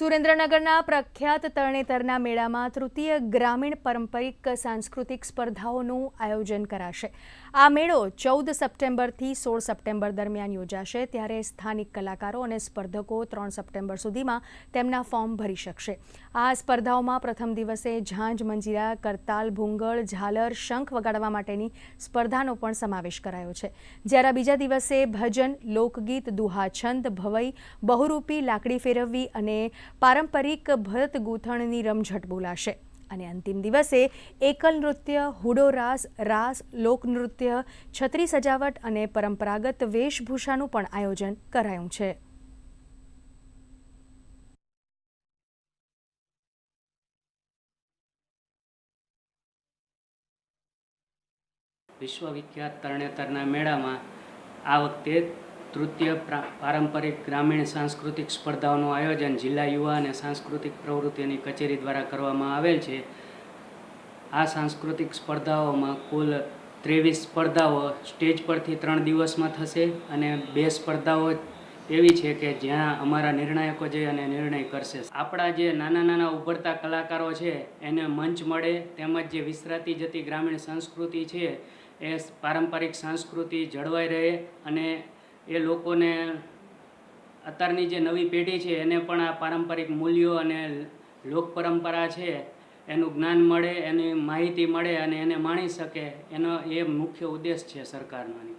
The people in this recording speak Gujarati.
સુરેન્દ્રનગરના પ્રખ્યાત તરણેતરના મેળામાં તૃતીય ગ્રામીણ પારંપરિક સાંસ્કૃતિક સ્પર્ધાઓનું આયોજન કરાશે। આ મેળો 14 સપ્ટેમ્બરથી 16 સપ્ટેમ્બર દરમિયાન યોજાશે, ત્યારે સ્થાનિક કલાકારો અને સ્પર્ધકો 3 સપ્ટેમ્બર સુધીમાં તેમના ફોર્મ ભરી શકશે। આ સ્પર્ધાઓમાં પ્રથમ દિવસે ઝાંઝ, મંજીરા, કરતાલ, ભૂંગળ, ઝાલર, શંખ વગાડવા માટેની સ્પર્ધાનો પણ સમાવેશ કરાયો છે, જ્યારે બીજા દિવસે ભજન, લોકગીત, દુહા છંદ, ભવઈ, બહુરૂપી, લાકડી ફેરવવી અને પારંપરિક ભરત ગૂંથણની રમઝટ બોલાશે અને અંતિમ દિવસે એકલ નૃત્ય, હુડો રાસ, રાસ, લોકનૃત્ય, છત્રી સજાવટ અને પરંપરાગત વેશભૂષાનું પણ આયોજન કરાયું છે। વિશ્વવિખ્યાત તરણેતરના મેળામાં આ વખતે તૃતીય પારંપરિક ગ્રામીણ સાંસ્કૃતિક સ્પર્ધાઓનું આયોજન જિલ્લા યુવા અને સાંસ્કૃતિક પ્રવૃત્તિની કચેરી દ્વારા કરવામાં આવેલ છે। આ સાંસ્કૃતિક સ્પર્ધાઓમાં કુલ 23 સ્પર્ધાઓ સ્ટેજ પરથી 3 દિવસમાં થશે અને 2 સ્પર્ધાઓ એવી છે કે જ્યાં અમારા નિર્ણાયકો જઈ અને નિર્ણય કરશે। આપણા જે નાના ઉભરતા કલાકારો છે એને મંચ મળે, તેમજ જે વિસરાતી જતી ગ્રામીણ સંસ્કૃતિ છે એ પારંપરિક સંસ્કૃતિ જળવાઈ રહે અને એ લોકોને અત્યારની જે નવી પેઢી છે એને પણ આ પારંપરિક મૂલ્યો અને લોક પરંપરા છે એનું જ્ઞાન મળે, એની માહિતી મળે અને એને માણી શકે, એનો એ મુખ્ય ઉદ્દેશ છે સરકારનો।